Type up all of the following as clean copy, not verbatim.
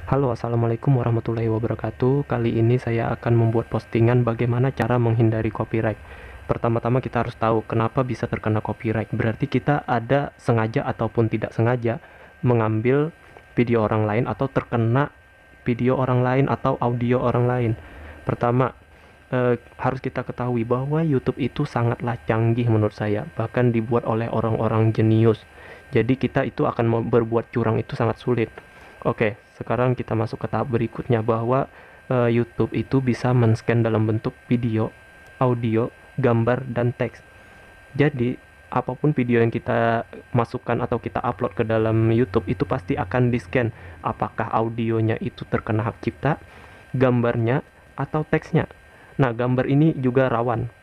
Halo, assalamualaikum warahmatullahi wabarakatuh. Kali ini saya akan membuat postingan bagaimana cara menghindari copyright. Pertama-tama kita harus tahu kenapa bisa terkena copyright. Berarti kita ada sengaja ataupun tidak sengaja mengambil video orang lain atau terkena video orang lain atau audio orang lain. Pertama, harus kita ketahui bahwa YouTube itu sangatlah canggih menurut saya, bahkan dibuat oleh orang-orang jenius. Jadi kita itu akan berbuat curang itu sangat sulit. Oke, sekarang kita masuk ke tahap berikutnya bahwa YouTube itu bisa men-scan dalam bentuk video, audio, gambar, dan teks. Jadi, apapun video yang kita masukkan atau kita upload ke dalam YouTube itu pasti akan di-scan. Apakah audionya itu terkena hak cipta, gambarnya, atau teksnya. Nah, gambar ini juga rawan.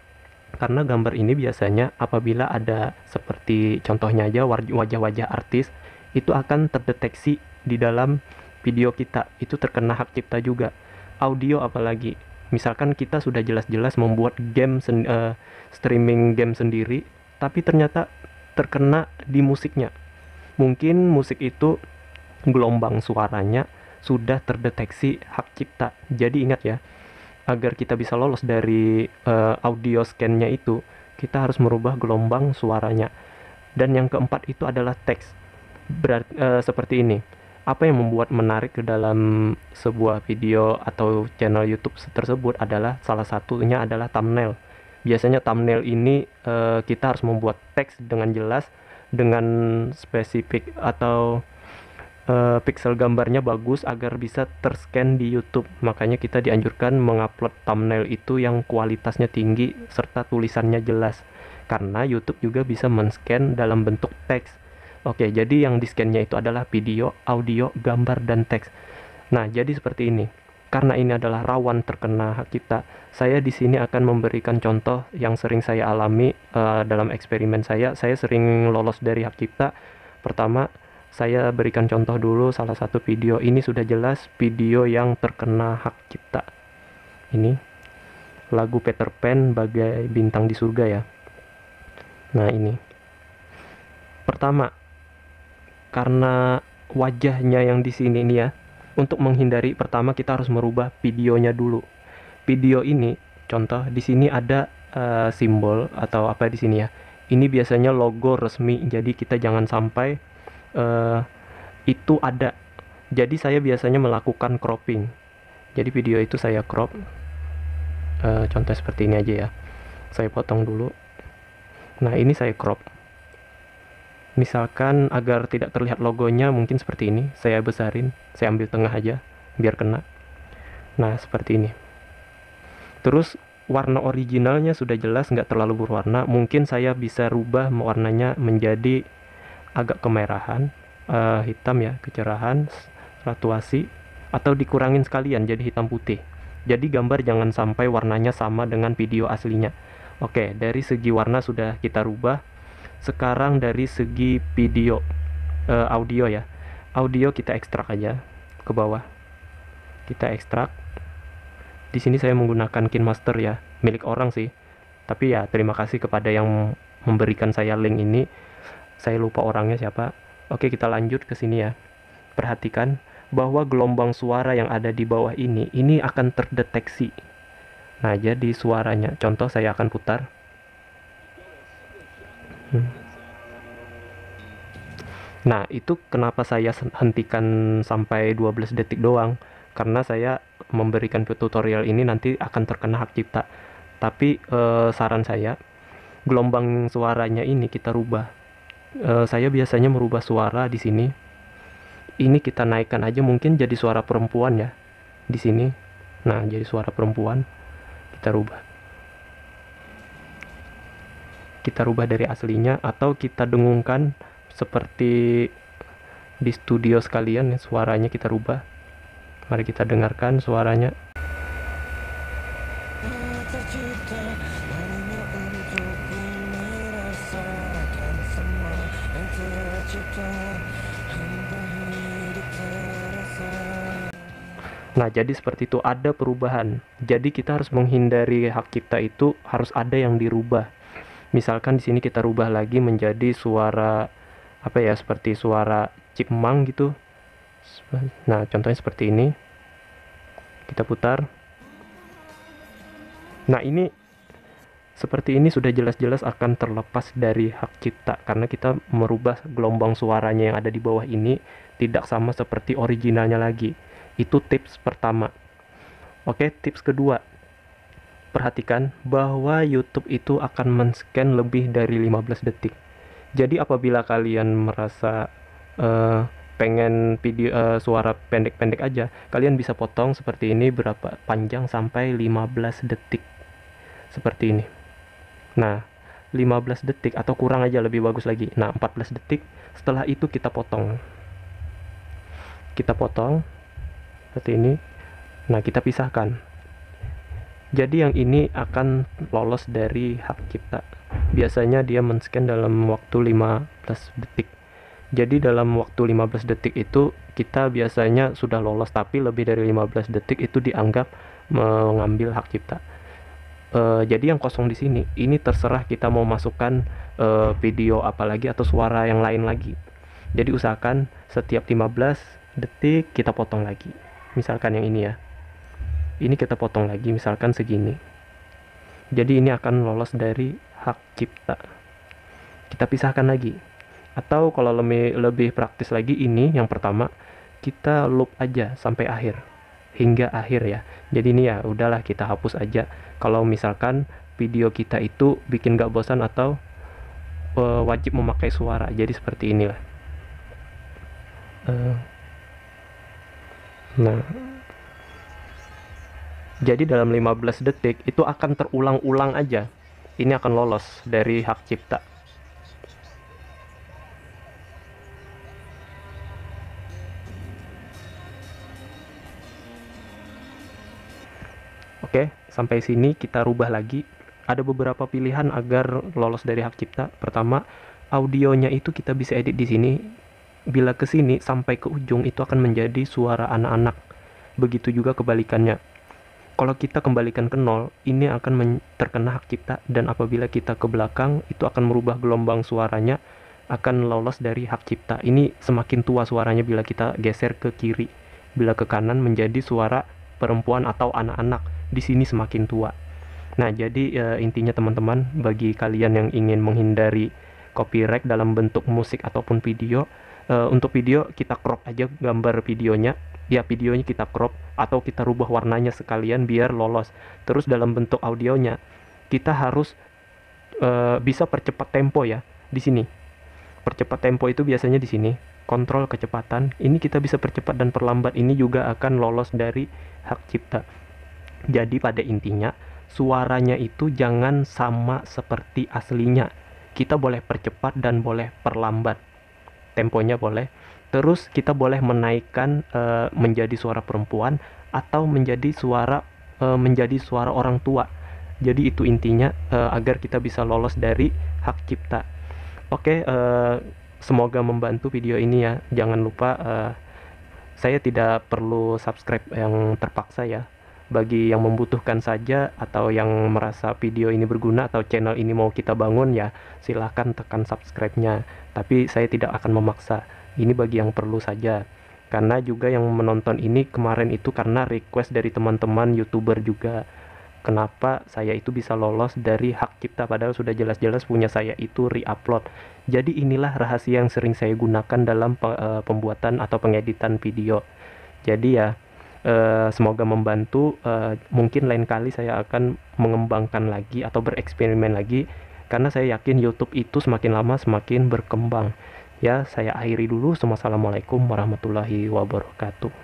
Karena gambar ini biasanya apabila ada seperti contohnya aja wajah-wajah artis, itu akan terdeteksi di dalam video kita, itu terkena hak cipta juga. Audio apalagi, misalkan kita sudah jelas-jelas membuat game streaming game sendiri, tapi ternyata terkena di musiknya. Mungkin musik itu gelombang suaranya sudah terdeteksi hak cipta. Jadi ingat ya, agar kita bisa lolos dari audio scan-nya itu, kita harus merubah gelombang suaranya. Dan yang keempat itu adalah teks. Seperti ini. Apa yang membuat menarik ke dalam sebuah video atau channel YouTube tersebut adalah salah satunya adalah thumbnail. Biasanya thumbnail ini kita harus membuat teks dengan jelas, dengan spesifik atau pixel gambarnya bagus agar bisa terscan di YouTube. Makanya kita dianjurkan mengupload thumbnail itu yang kualitasnya tinggi serta tulisannya jelas. Karena YouTube juga bisa men-scan dalam bentuk teks. Oke, jadi yang di-scan-nya itu adalah video, audio, gambar, dan teks. Nah, jadi seperti ini. Karena ini adalah rawan terkena hak cipta, saya di sini akan memberikan contoh yang sering saya alami dalam eksperimen saya. Saya sering lolos dari hak cipta. Pertama, saya berikan contoh dulu salah satu video. Ini sudah jelas video yang terkena hak cipta. Ini lagu Peter Pan bagai bintang di surga ya. Nah, ini. Pertama, karena wajahnya yang di sini nih ya, untuk menghindari, pertama kita harus merubah videonya dulu. Video ini, contoh di sini ada simbol atau apa di sini ya. Ini biasanya logo resmi, jadi kita jangan sampai itu ada. Jadi saya biasanya melakukan cropping. Jadi video itu saya crop. Contoh seperti ini aja ya. Saya potong dulu. Nah, ini saya crop. Misalkan agar tidak terlihat logonya mungkin seperti ini, saya besarin, saya ambil tengah aja biar kena. Nah, seperti ini. Terus warna originalnya sudah jelas, nggak terlalu berwarna. Mungkin saya bisa rubah warnanya menjadi agak kemerahan, hitam ya, kecerahan, satuasi, atau dikurangin sekalian jadi hitam putih. Jadi gambar jangan sampai warnanya sama dengan video aslinya. Oke, dari segi warna sudah kita rubah. Sekarang dari segi video, audio ya. Audio kita ekstrak aja ke bawah. Kita ekstrak. Di sini saya menggunakan KineMaster ya, milik orang sih. Tapi ya terima kasih kepada yang memberikan saya link ini. Saya lupa orangnya siapa. Oke, kita lanjut ke sini ya. Perhatikan bahwa gelombang suara yang ada di bawah ini akan terdeteksi. Nah, jadi suaranya, contoh saya akan putar. Nah, itu kenapa saya hentikan sampai 12 detik doang. Karena saya memberikan tutorial ini nanti akan terkena hak cipta. Tapi saran saya, gelombang suaranya ini kita rubah. Saya biasanya merubah suara di sini. Ini kita naikkan aja mungkin jadi suara perempuan ya. Di sini. Nah, jadi suara perempuan. Kita rubah. Kita rubah dari aslinya atau kita dengungkan seperti di studio sekalian, suaranya kita rubah. Mari kita dengarkan suaranya. Nah, jadi seperti itu, ada perubahan. Jadi kita harus menghindari hak cipta itu harus ada yang dirubah. Misalkan di sini kita rubah lagi menjadi suara apa ya, seperti suara chipmunk gitu. Nah, contohnya seperti ini. Kita putar. Nah, ini seperti ini sudah jelas-jelas akan terlepas dari hak cipta karena kita merubah gelombang suaranya yang ada di bawah ini tidak sama seperti originalnya lagi. Itu tips pertama. Oke, tips kedua. Perhatikan bahwa YouTube itu akan men-scan lebih dari 15 detik. Jadi apabila kalian merasa pengen video suara pendek-pendek aja, kalian bisa potong seperti ini berapa panjang sampai 15 detik. Seperti ini. Nah, 15 detik atau kurang aja lebih bagus lagi. Nah, 14 detik. Setelah itu kita potong. Kita potong seperti ini. Nah, kita pisahkan. Jadi yang ini akan lolos dari hak cipta. Biasanya dia men-scan dalam waktu 15 detik. Jadi dalam waktu 15 detik itu kita biasanya sudah lolos, tapi lebih dari 15 detik itu dianggap mengambil hak cipta. Jadi yang kosong di sini, ini terserah kita mau masukkan video apalagi atau suara yang lain lagi. Jadi usahakan setiap 15 detik kita potong lagi. Misalkan yang ini ya. Ini kita potong lagi, misalkan segini. Jadi ini akan lolos dari hak cipta. Kita pisahkan lagi. Atau kalau lebih praktis lagi, ini yang pertama, kita loop aja sampai akhir. Hingga akhir ya. Jadi ini ya udahlah kita hapus aja kalau misalkan video kita itu bikin gak bosan atau wajib memakai suara. Jadi seperti inilah. Nah, jadi dalam 15 detik itu akan terulang-ulang aja. Ini akan lolos dari hak cipta. Oke, sampai sini kita rubah lagi. Ada beberapa pilihan agar lolos dari hak cipta. Pertama, audionya itu kita bisa edit di sini. Bila ke sini sampai ke ujung itu akan menjadi suara anak-anak. Begitu juga kebalikannya. Kalau kita kembalikan ke 0, ini akan terkena hak cipta, dan apabila kita ke belakang itu akan merubah gelombang suaranya, akan lolos dari hak cipta. Ini semakin tua suaranya bila kita geser ke kiri. Bila ke kanan menjadi suara perempuan atau anak-anak. Di sini semakin tua. Nah, jadi intinya teman-teman, bagi kalian yang ingin menghindari copyright dalam bentuk musik ataupun video, untuk video kita crop aja gambar videonya. Ya, videonya kita crop atau kita rubah warnanya sekalian biar lolos. Terus dalam bentuk audionya kita harus bisa percepat tempo ya di sini. Percepat tempo itu biasanya di sini. Kontrol kecepatan. Ini kita bisa percepat dan perlambat. Ini juga akan lolos dari hak cipta. Jadi pada intinya suaranya itu jangan sama seperti aslinya. Kita boleh percepat dan boleh perlambat. Temponya boleh. Terus kita boleh menaikkan menjadi suara perempuan atau menjadi suara orang tua. Jadi itu intinya agar kita bisa lolos dari hak cipta. Oke, semoga membantu video ini ya. Jangan lupa saya tidak perlu subscribe yang terpaksa ya. Bagi yang membutuhkan saja atau yang merasa video ini berguna atau channel ini mau kita bangun ya silahkan tekan subscribe-nya. Tapi saya tidak akan memaksa. Ini bagi yang perlu saja. Karena juga yang menonton ini kemarin itu karena request dari teman-teman YouTuber juga. Kenapa saya itu bisa lolos dari hak cipta padahal sudah jelas-jelas punya saya itu re-upload. Jadi inilah rahasia yang sering saya gunakan dalam pembuatan atau pengeditan video. Jadi ya semoga membantu. Mungkin lain kali saya akan mengembangkan lagi atau bereksperimen lagi karena saya yakin YouTube itu semakin lama semakin berkembang. Ya, saya akhiri dulu. Wassalamualaikum warahmatullahi wabarakatuh.